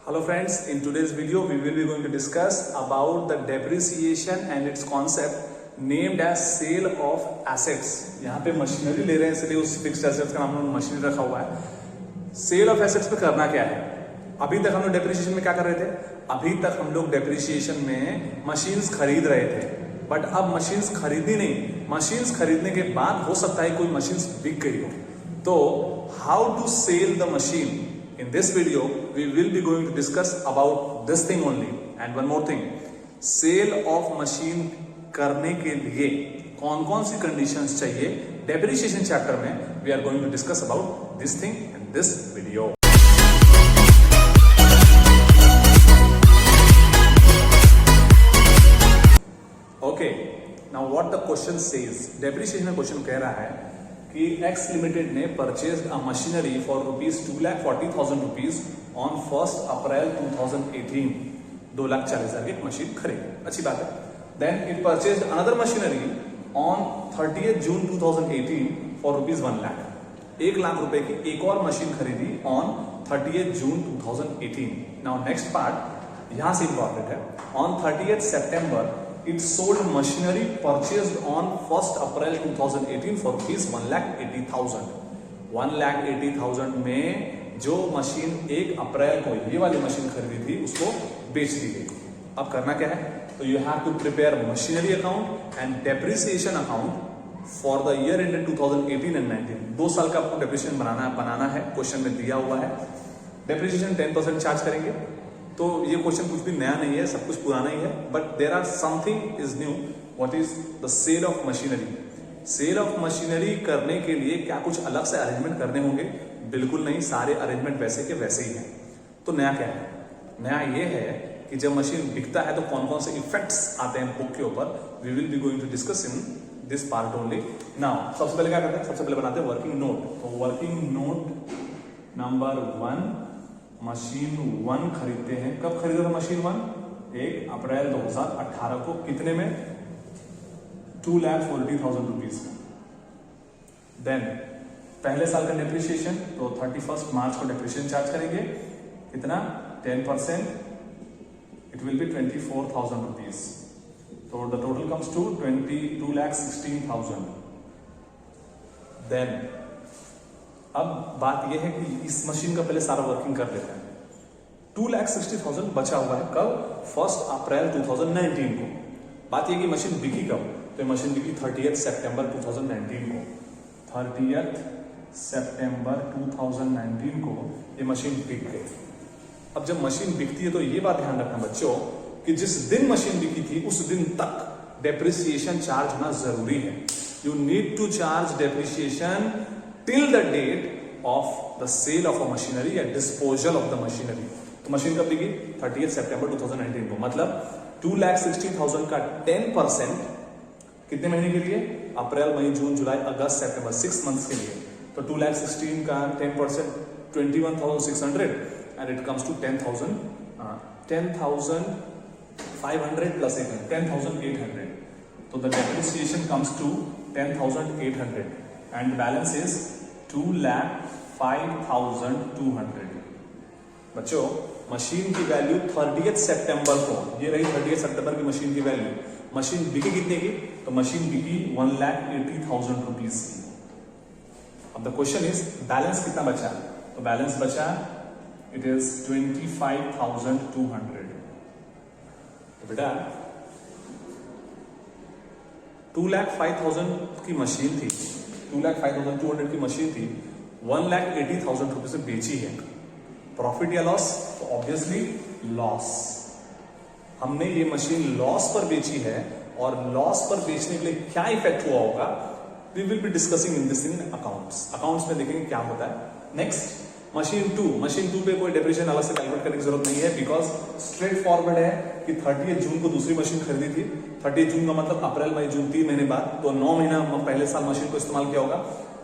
Hello friends, in today's video we will be going to discuss about the depreciation and its concept named as sale of assets. यहाँ पे machinery ले रहे हैं इसलिए उस fixed assets का नाम मशीनरी रखा हुआ है। सेल ऑफ एसेट्स पे करना क्या है? अभी तक हम लोग डेप्रिसिएशन में क्या कर रहे थे? अभी तक हम लोग डेप्रिसिएशन में मशीन्स खरीद रहे थे, बट अब मशीन्स खरीदी नहीं, मशीन्स खरीदने के बाद हो सकता है कोई मशीन्स बिक गई हो। तो how to sell the machine? In this video, we will be going to discuss about this thing only. And one more thing, sale of machine करने के लिए कौन कौन सी conditions चाहिए? Depreciation chapter में we are going to discuss about this thing in this video. Okay, now what the question says? Depreciation में question कह रहा है कि एक्स लिमिटेड ने purchased a machinery for ₹2,40,000 on 1 April 2018। 2,40,000 की एक मशीन खरीदी, अच्छी बात है। Then it purchased another machinery on 30 June 2018 for ₹1 lakh. 1 lakh रुपए की एक और मशीन खरीदी on 30 June 2018। Now next part यहां से इंपॉर्टेंट है। On 30 September it sold machinery purchased on 1st April 2018 for ₹1,80,000। 1,80,000 में जो मशीन 1 अप्रैल को ये वाली मशीन खरीदी थी उसको बेच दी गई। अब करना क्या है? तो you have to prepare machinery account and depreciation account for the year ended 2018 and 19। 2 साल का आपको डेप्रिसिएशन बनाना है, क्वेश्चन में दिया हुआ है। डेप्रिसिएशन 10% चार्ज करेंगे। तो ये क्वेश्चन कुछ भी नया नहीं है, सब कुछ पुराना ही है, but there are something is new. What is the sale of machinery? Sale of machinery करने के लिए क्या कुछ अलग से अरेंजमेंट करने होंगे? बिल्कुल नहीं, सारे अरेंजमेंट वैसे के वैसे ही हैं। तो नया क्या है? नया ये है कि जब मशीन बिकता है तो कौन कौन से इफेक्ट्स आते हैं बुक के ऊपर। We will be going to discuss in this part only. Now सबसे पहले क्या करते हैं? सबसे पहले बनाते हैं वर्किंग नोट। तो वर्किंग नोट नंबर 1, मशीन 1 खरीदते हैं। कब खरीदा था मशीन 1? 1 अप्रैल 2018 को। कितने में? ₹2,40,000। देन पहले साल का डेप्रिसिएशन, तो 31 मार्च को डेप्रिसिएशन चार्ज करेंगे। कितना? 10%। It will be ₹24,000। तो the total comes to 2,16,000। Then अब बात यह है कि इस मशीन का पहले सारा वर्किंग कर लेते हैं। 2,60,000 बचा हुआ है। कब? 1 अप्रैल 2019 को। बात यह कि मशीन बिकी कब? तो मशीन बिकी 30 सितंबर 2019 को। 30 सितंबर 2019 को ये मशीन बिक गई। अब जब मशीन बिकती है तो ये बात ध्यान रखना बच्चों कि जिस दिन मशीन बिकी थी उस दिन तक डेप्रिसिएशन चार्ज होना जरूरी है। You need to charge depreciation till the date of the sale of a machinery या disposal of the machinery। तो मशीन कब बिकी? 30 सितंबर 2019 को। मतलब 2,60,000 का 10% कितने महीने के लिए? अप्रैल, मई, जून, जुलाई, अगस्त, सितंबर, 6 मंथ्स के लिए। तो 2,60,000 का 10% 21,600 and it comes to 10,500 plus 800, 10,800। तो the depreciation comes to 10,800 and balance is 2,05,200। बच्चों मशीन की वैल्यू 30 सितंबर को, ये रही 30 सितंबर की मशीन की वैल्यू। मशीन बिकी कितने की? तो मशीन बिकी ₹1,80,000 की। अब द क्वेश्चन इज बैलेंस कितना बचा? तो बैलेंस बचा इट इज 25,200। तो बेटा 2,05,000 की मशीन थी, 2,05,200 की मशीन थी, ₹1,80,000 से बेची है। प्रॉफिट या लॉस? तो ऑब्वियसली लॉस। हमने ये मशीन लॉस पर बेची है और लॉस पर बेचने के लिए क्या इफेक्ट हुआ होगा we will be discussing in this इन अकाउंट्स में देखेंगे क्या होता है। नेक्स्ट मशीन 2 पे कोई डेप्रिसिएशन अलग से कैलकुलेट करने की जरूरत नहीं है बिकॉज स्ट्रेट फॉरवर्ड है कि 30 जून को दूसरी मशीन खरीदी थी। 30 जून का मतलब अप्रैल, मई, जून 3 महीने बाद, तो 9 महीना पहले साल मशीन को इस्तेमाल किया होगा।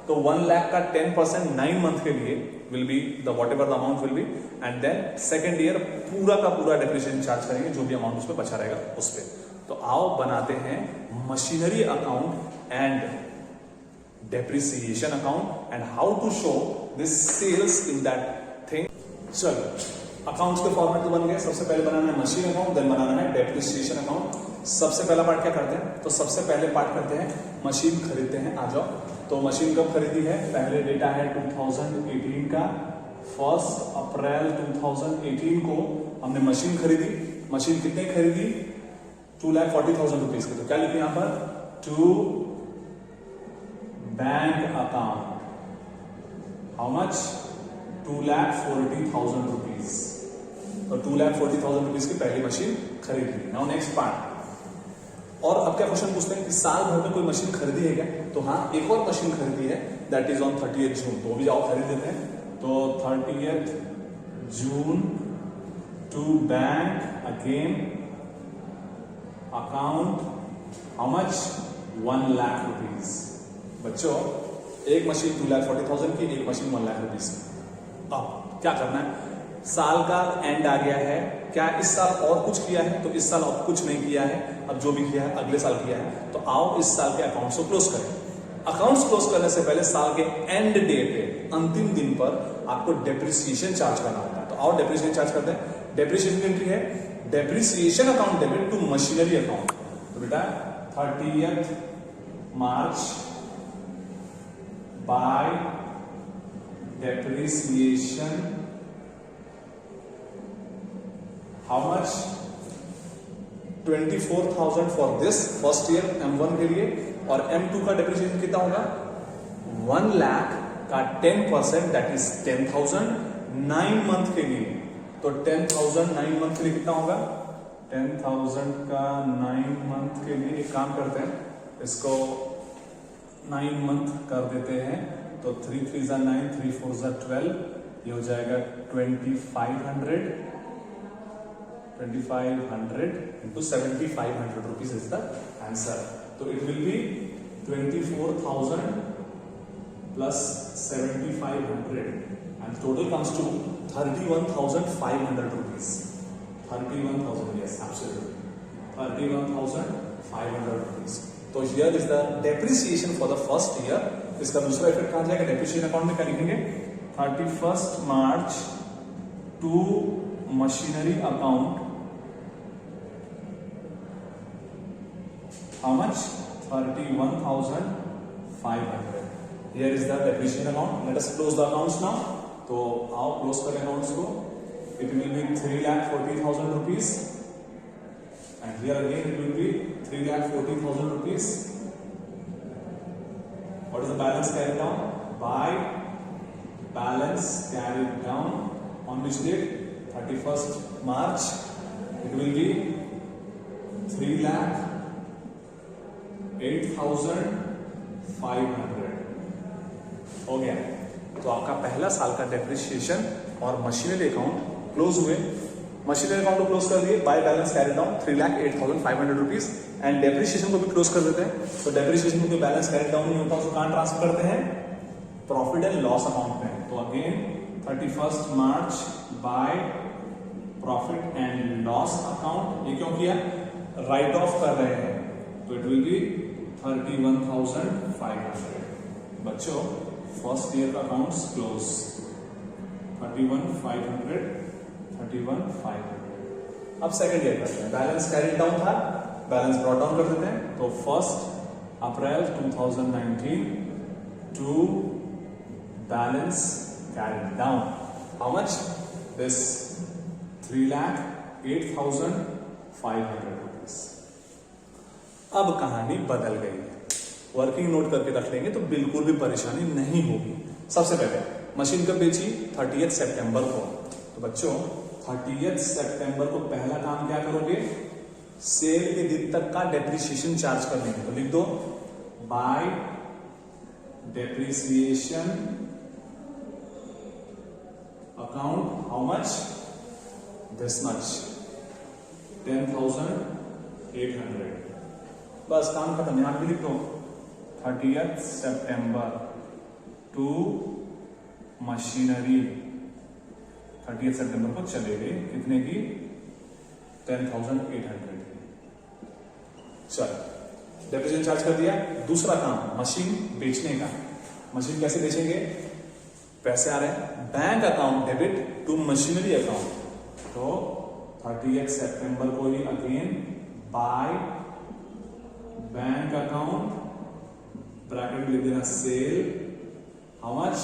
तो 1 लाख का 10% 9 मंथ के लिए will be the whatever the amount will be, and then second year पूरा का पूरा डेप्रिसिएशन चार्ज करेंगे जो भी अमाउंट उस पर बचा रहेगा उस पर। तो आओ बनाते हैं machinery account and depreciation account and how to show this sales in that thing. चलो अकाउंट्स के फॉर्मेट तो बन गए। सबसे पहले बनाना है मशीन अकाउंट, देन बनाना है डेप्रिसिएशन अकाउंट। सबसे पहला पार्ट क्या करते हैं, तो सबसे पहले पार्ट करते हैं मशीन खरीदते हैं। आ जाओ, तो मशीन कब खरीदी है, पहले डेटा है 2018 का, 1 अप्रैल 2018 को हमने मशीन खरीदी। मशीन कितने खरीदी, 2,40,000 रुपीज की। तो क्या लिखे यहाँ पर, to bank account, how much, 2,40,000 rupees. तो 2,40,000 रुपीज की पहली मशीन खरीद ली। नाउ नेक्स्ट पार्ट, और अब क्या क्वेश्चन पूछते हैं कि साल भर में कोई मशीन खरीदी है क्या, तो हाँ एक और मशीन खरीदी है, दैट इज ऑन 30 जून। तो वो भी जाओ खरीद लेते हैं। तो 30 June to bank again account, how much, 1 lakh rupees. बच्चों एक मशीन 2,40,000 की, एक मशीन 1 लाख रुपीज। अब क्या करना है, साल का एंड आ गया है, क्या इस साल और कुछ किया है, तो इस साल और कुछ नहीं किया है। अब जो भी किया है अगले साल किया है। तो आओ इस साल के अकाउंट्स को क्लोज करें। अकाउंट्स क्लोज करने से पहले साल के एंड डे पे, अंतिम दिन पर आपको डेप्रिसिएशन चार्ज करना होता है। तो आओ डेप्रिसिएशन चार्ज करते हैं। डेप्रिसिएशन की एंट्री है depreciation account debit to machinery account. तो बेटा 30 March by depreciation, how much, 24,000 for this first year M1 के लिए, और M2 का डेप्रिसिएशन कितना होगा, 1 लाख का 10%, दैट इज 10,000 9 मंथ के लिए। तो 10,000 9 मंथ के लिए कितना होगा, 10,000 का 9 मंथ के लिए एक काम करते हैं, इसको 9 मंथ कर देते हैं। तो 3 3 जा 9, 3 4 जा 12, ये हो जाएगा 2,500 into 7,500 rupees is the answer. So it will be 24,000 plus 7,500 and total comes to 31,500 rupees. 31,000, yes, absolutely. 31,500 rupees. तो here is the depreciation for the first year. इसका दूसरा इफेक्ट कहाँ जाएगा, डेप्रिसिएशन अकाउंट में क्या लिखेंगे, 31 March two machinery account, how much, 31,500. Here is the depreciation account. Let us close the accounts now. तो आओ क्लोज करें अकाउंट्स को। It will be 3,40,000 rupees and here again it will be 3,40,000 rupees. What is the balance carried down? By balance carried down on which date, 31st March, it will be 3,08,500 हो गया। तो आपका पहला साल का depreciation और machinery account close हुए। Machinery account को क्लोज कर दिए, by balance carried down 3,08,500 rupees, and depreciation को भी क्लोज कर देते हैं। तो डेप्रिसिएशन को बैलेंस कैरिड डाउन नहीं होता, उसको कहां ट्रांसफर करते हैं, प्रॉफिट एंड लॉस अकाउंट में। तो again 31 March bye profit and loss account. ये क्यों किया, राइट ऑफ कर रहे हैं, तो इट विल बी 31,500। बच्चों फर्स्ट ईयर का अकाउंट्स क्लोज, 31,500, 31,500। अब सेकंड ईयर करते हैं। बैलेंस कैरिड डाउन था, बैलेंस ब्रॉट डाउन कर देते हैं। तो 1 April 2019 to balance carried down, how much, this 3,08,500 rupees. अब कहानी बदल गई है। वर्किंग नोट करके रख लेंगे तो बिल्कुल भी परेशानी नहीं होगी। सबसे पहले मशीन कब बेची, 30 सितंबर को। तो बच्चों 30 सितंबर को पहला काम क्या करोगे, सेल के दिन तक का डेप्रिसिएशन चार्ज कर लेंगे। तो लिख दो, bye depreciation account, how much, this much, 10,800। बस काम खत्म। यहां भी लिख दो 30 सितंबर टू मशीनरी, 30 सितंबर को चले गए, कितने की, 10,800 की। चलो डेप्रिसिएशन चार्ज कर दिया। दूसरा काम मशीन बेचने का। मशीन कैसे बेचेंगे, पैसे आ रहे हैं, bank account debit to machinery account. तो 30 सितंबर को ही again by bank account bracket लिख देना sale how much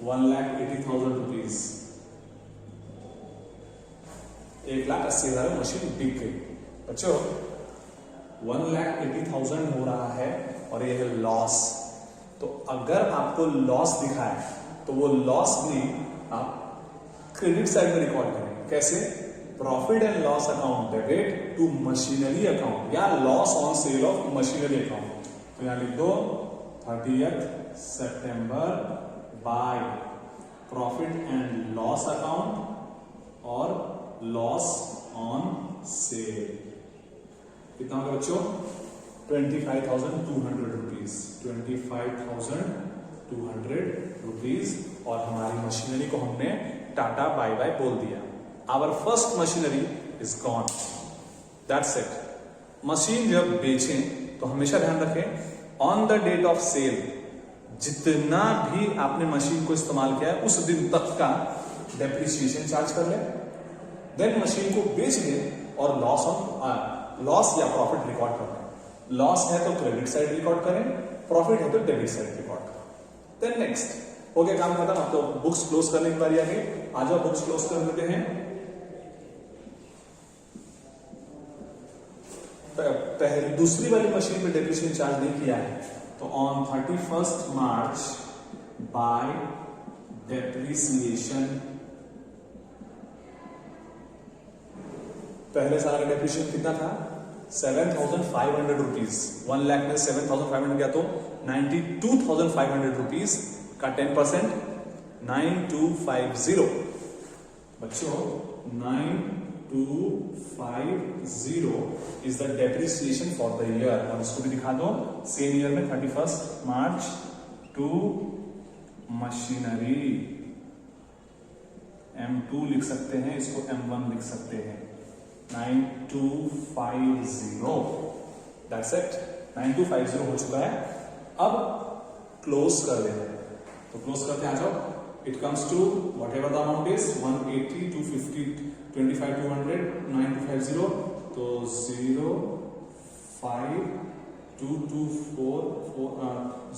1,80,000 rupees 1,80,000 machine बिक गई। बच्चों 1,80,000 हो रहा है और ये है लॉस। तो अगर आपको लॉस दिखा है तो वो लॉस भी आप क्रेडिट साइड में रिकॉर्ड करेंगे। कैसे? Profit and loss account debit to machinery account या loss on sale of machinery account. तो यहां लिख दो 30 सितंबर by profit and loss account और लॉस ऑन सेल। कितना होगा बच्चों? 25,200 रुपीज 25,200 रुपीज। और हमारी मशीनरी को हमने टाटा बाय बाय बोल दिया। Our first machinery is gone, that's it. Machine जब बेचें तो हमेशा ध्यान रखें on the date of sale जितना भी आपने मशीन को इस्तेमाल किया है उस दिन तक का डेप्रिसिएशन चार्ज कर ले, देन मशीन को बेच ले और लॉस या प्रॉफिट रिकॉर्ड कर लें। लॉस है तो क्रेडिट साइड रिकॉर्ड करें, प्रॉफिट है तो डेबिट साइड रिकॉर्ड करें। देन नेक्स्ट हो गया काम खत्म। अब तो बुक्स क्लोज करने की बारी आ गई। आ जाओ बुक्स क्लोज कर लेते हैं। पहले दूसरी वाली मशीन पे डेप्रिसिएशन चार्ज नहीं किया है तो ऑन 31 मार्च बाय डेप्रिसिएशन पहले साल का डेप्रिसिएशन कितना था? 7,500 रुपीज। 1 लाख में 7,500 गया तो 92,500 रुपीज का 10% 9250। बच्चों 9250 is the depreciation for the year. और इसको भी दिखा दो सेम ईयर में 31 मार्च टू मशीनरी M2 लिख सकते हैं, इसको M1 लिख सकते हैं। 9250 दैट्स इट। 9250 हो चुका है। अब क्लोज कर देते हैं। तो क्लोज करते हैं, आ जाओ। It comes to whatever the amount is 180 250 25 200 9250 तो 0 5 2 2 4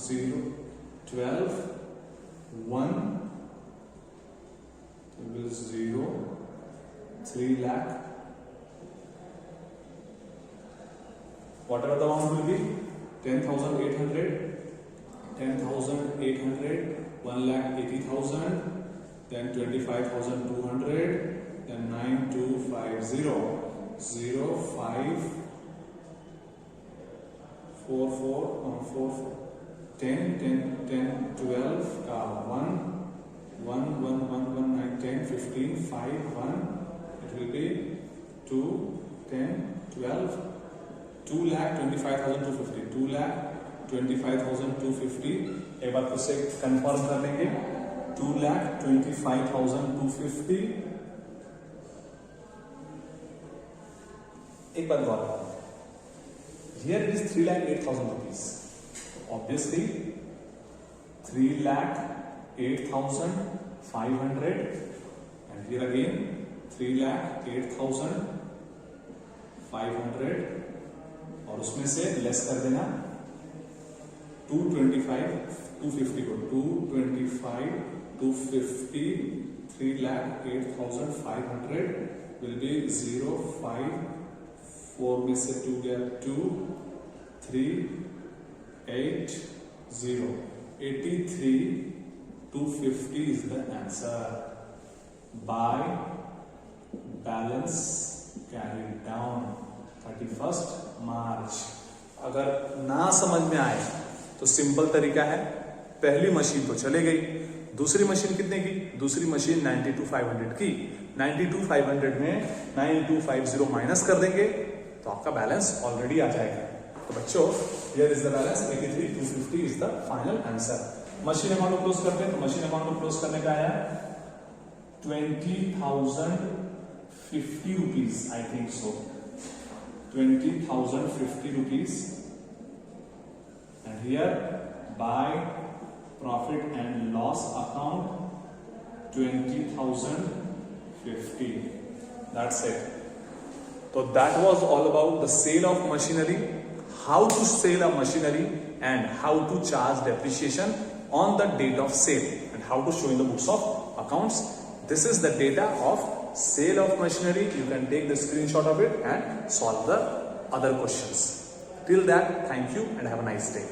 0 12 1 0 3 lakh whatever the amount will be 10,800 1,80,000 then 25,200 then 9250 0 5 4 4 10 12 का 1 1 1 1 1 9 10 15 5 1 it will be 2 10 12 2,25,250 2,25,250। एक बार फिर से कंफर्म कर लेंगे 2,25,250। एक बार गौर करो, here it is 3,08,000 rupees. Obviously 3,08,500 and here again 3,08,500 और उसमें से लेस कर देना 225 250 को 225 250 3,08,500 will be 0 5 4 में से 2 गया 2 3 8 0 83 250 is the answer. By balance carried down 31st मार्च। अगर ना समझ में आए तो सिंपल तरीका है, पहली मशीन तो चले गई, दूसरी मशीन कितने की? दूसरी मशीन 92,500 की। 92,500 में 9250 माइनस कर देंगे तो आपका बैलेंस ऑलरेडी आ जाएगा। तो बच्चों here is the balance 83,250 is the final answer. Machine amount को क्लोज करते हैं। तो मशीन अमाउंट को क्लोज करने का आया 20,050 rupees I think so 20,050 rupees and here by profit and loss account 20,050 50. That's it. So that was all about the sale of machinery, how to sell a machinery and how to charge depreciation on the date of sale and how to show in the books of accounts. This is the data of sale of machinery. You can take the screenshot of it and solve the other questions. Till that, thank you and have a nice day.